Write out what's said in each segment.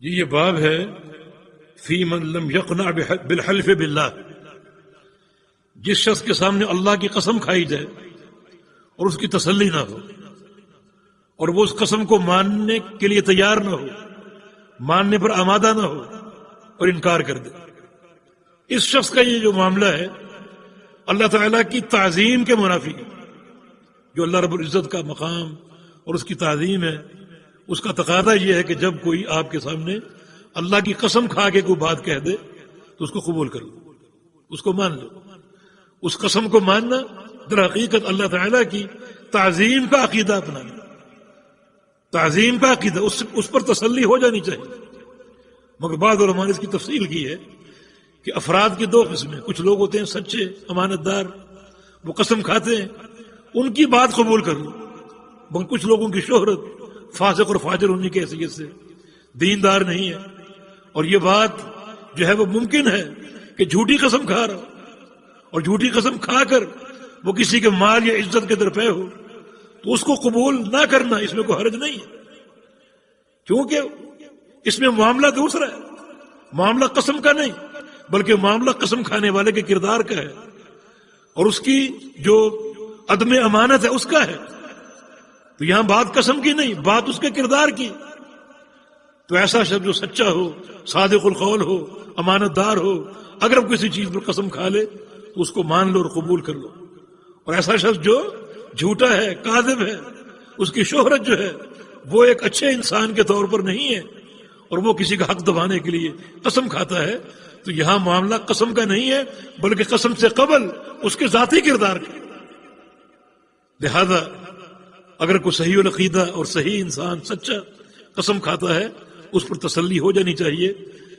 یہ باب ہے فی من لم یقنع بالحلف باللہ، جس شخص کے سامنے اللہ کی قسم کھائی جائے اور اس کی تسلی نہ ہو اور وہ اس قسم کو ماننے کے لیے تیار نہ ہو، ماننے پر آمادہ نہ ہو اور انکار کر دے، اس شخص کا یہ جو معاملہ ہے اللہ تعالیٰ کی تعظیم کے منافی ہے۔ جو اللہ رب العزت کا مقام اور اس کی تعظیم ہے، اس کا تقاضا یہ ہے کہ جب کوئی آپ کے سامنے اللہ کی قسم کھا کے کوئی بات کہہ دے تو اس کو قبول کر لو، اس کو مان لو۔ اس قسم کو ماننا در حقیقت اللہ تعالیٰ کی تعظیم کا عقیدہ اپنانا، تعظیم کا عقیدہ، اس پر تسلی ہو جانی چاہیے۔ مگر بعض علماء نے اس کی تفصیل کی ہے کہ افراد کی دو قسمیں، کچھ لوگ ہوتے ہیں سچے امانت دار، وہ قسم کھاتے ہیں، ان کی بات قبول کر لو، مگر کچھ لوگوں کی شہرت فاسق اور فاجر ہونے کی حیثیت سے دیندار نہیں ہے، اور یہ بات جو ہے وہ ممکن ہے کہ جھوٹی قسم کھا رہا اور جھوٹی قسم کھا کر وہ کسی کے مال یا عزت کے درپے ہو تو اس کو قبول نہ کرنا، اس میں کوئی حرج نہیں ہے، کیونکہ اس میں معاملہ دوسرا ہے، معاملہ قسم کا نہیں بلکہ معاملہ قسم کھانے والے کے کردار کا ہے اور اس کی جو عدم امانت ہے اس کا ہے۔ تو یہاں بات قسم کی نہیں، بات اس کے کردار کی۔ تو ایسا شخص جو سچا ہو، صادق القول ہو، امانت دار ہو، اگر وہ کسی چیز پر قسم کھا لے تو اس کو مان لو اور قبول کر لو، اور ایسا شخص جو جھوٹا ہے، کاذب ہے، اس کی شہرت جو ہے وہ ایک اچھے انسان کے طور پر نہیں ہے اور وہ کسی کا حق دبانے کے لیے قسم کھاتا ہے، تو یہاں معاملہ قسم کا نہیں ہے بلکہ قسم سے قبل اس کے ذاتی کردار کا۔ لہذا اگر کوئی صحیح العقیدہ اور صحیح انسان سچا قسم کھاتا ہے اس پر تسلی ہو جانی چاہیے،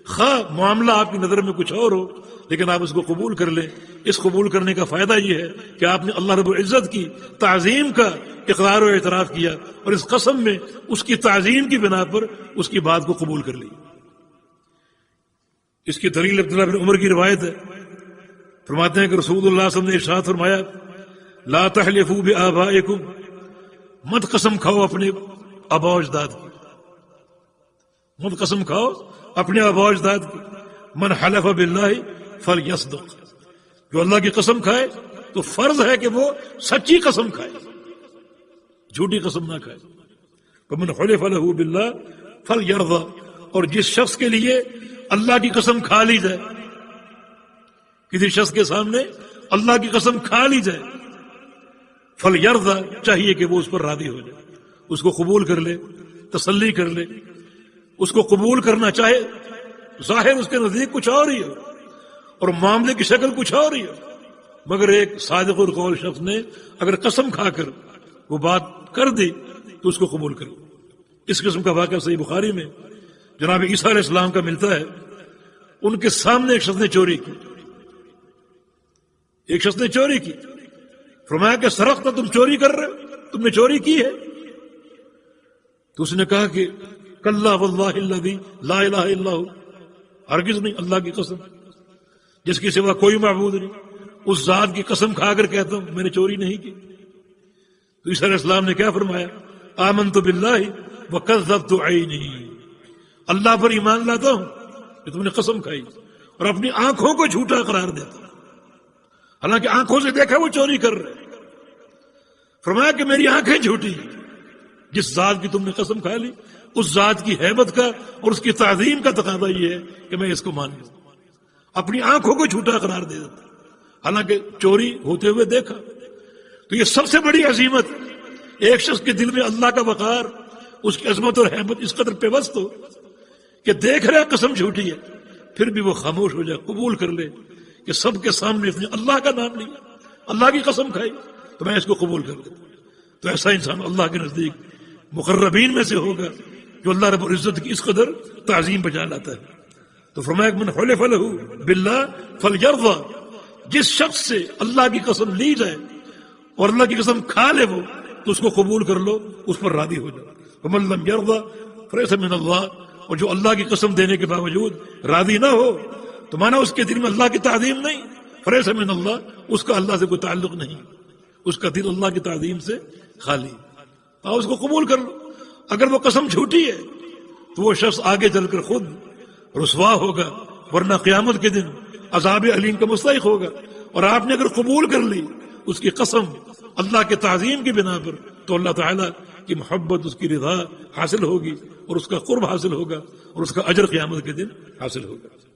خواہ معاملہ آپ کی نظر میں کچھ اور ہو لیکن آپ اس کو قبول کر لیں۔ اس قبول کرنے کا فائدہ یہ ہے کہ آپ نے اللہ رب العزت کی تعظیم کا اقرار و اعتراف کیا اور اس قسم میں اس کی تعظیم کی بنا پر اس کی بات کو قبول کر لی۔ اس کی دلیل عبداللہ بن عمر کی روایت ہے، فرماتے ہیں کہ رسول اللہ صلی اللہ علیہ وسلم نے ارشاد فرمایا لا تحلفوا بآبائکم، مت قسم کھاؤ اپنے آباء و اجداد کی، مت قسم کھاؤ اپنے آباء و اجداد کی۔ من حلف باللہ فلیصدق، جو اللہ کی قسم کھائے تو فرض ہے کہ وہ سچی قسم کھائے، جھوٹی قسم نہ کھائے۔ ومن حلف له باللہ فلیرضى، اور جس شخص کے لیے اللہ کی قسم کھا لی جائے، کسی شخص کے سامنے اللہ کی قسم کھا لی جائے، فلیرضى، چاہیے کہ وہ اس پر راضی ہو جائے، اس کو قبول کر لے، تسلی کر لے۔ اس کو قبول کرنا چاہے ظاہر اس کے نزدیک کچھ اور ہی ہو اور معاملے کی شکل کچھ اور ہی ہو، مگر ایک صادق القول شخص نے اگر قسم کھا کر وہ بات کر دی تو اس کو قبول کرو۔ اس قسم کا واقعہ صحیح بخاری میں جناب عیسیٰ علیہ السلام کا ملتا ہے۔ ان کے سامنے ایک شخص نے چوری کی، ایک شخص نے چوری کی، فرمایا کہ سرقت، تم چوری کر رہے ہو، تم نے چوری کی ہے؟ تو اس نے کہا کہ کلا واللہ الذی لا الہ الا ہو، ہرگز نہیں، اللہ کی قسم جس کی سوا کوئی معبود نہیں، اس ذات کی قسم کھا کر کہتا ہوں میں نے چوری نہیں کی۔ تو عیسیٰ علیہ السلام نے کیا فرمایا؟ آمنت باللہ وکذبت عینی، اللہ پر ایمان لاتا ہوں کہ تم نے قسم کھائی اور اپنی آنکھوں کو جھوٹا قرار دیتا، حالانکہ آنکھوں سے دیکھا وہ چوری کر رہے۔ فرمایا کہ میری آنکھیں جھوٹی، جس ذات کی تم نے قسم کھا لی اس ذات کی ہیبت کا اور اس کی تعظیم کا تقاضا یہ ہے کہ میں اس کو مان لوں، اپنی آنکھوں کو جھوٹا قرار دے دیتا حالانکہ چوری ہوتے ہوئے دیکھا۔ تو یہ سب سے بڑی عظیمت، ایک شخص کے دل میں اللہ کا وقار، اس کی عظمت اور ہیبت اس قدر پیوست ہو کہ دیکھ رہا قسم جھوٹی ہے پھر بھی وہ خاموش ہو جائے، قبول کر لے کہ سب کے سامنے اس نے اللہ کا نام لیا، اللہ کی قسم کھائی تو میں اس کو قبول کر لیتا ہوں۔ تو ایسا انسان اللہ کے نزدیک مقربین میں سے ہوگا جو اللہ رب العزت کی اس قدر تعظیم بجا لاتا ہے۔ تو فرمایا کہ من حلف له باللہ فلیرضى، جس شخص سے اللہ کی قسم لی جائے اور اللہ کی قسم کھا لے وہ تو اس کو قبول کر لو، اس پر راضی ہو جاؤ۔ ومن لم يرضى فليس من اللہ، اور جو اللہ کی قسم دینے کے باوجود راضی نہ ہو تو مانا اس کے دل میں اللہ کی تعظیم نہیں، فليس من اللہ، اس کا اللہ سے کوئی تعلق نہیں، اس کا دل اللہ کی تعظیم سے خالی۔ اس کو قبول کر لو، اگر وہ قسم جھوٹی ہے تو وہ شخص آگے چل کر خود رسوا ہوگا، ورنہ قیامت کے دن عذاب علیم کا مستحق ہوگا۔ اور آپ نے اگر قبول کر لی اس کی قسم اللہ کے تعظیم کی بنا پر، تو اللہ تعالیٰ کی محبت، اس کی رضا حاصل ہوگی، اور اس کا قرب حاصل ہوگا، اور اس کا اجر قیامت کے دن حاصل ہوگا۔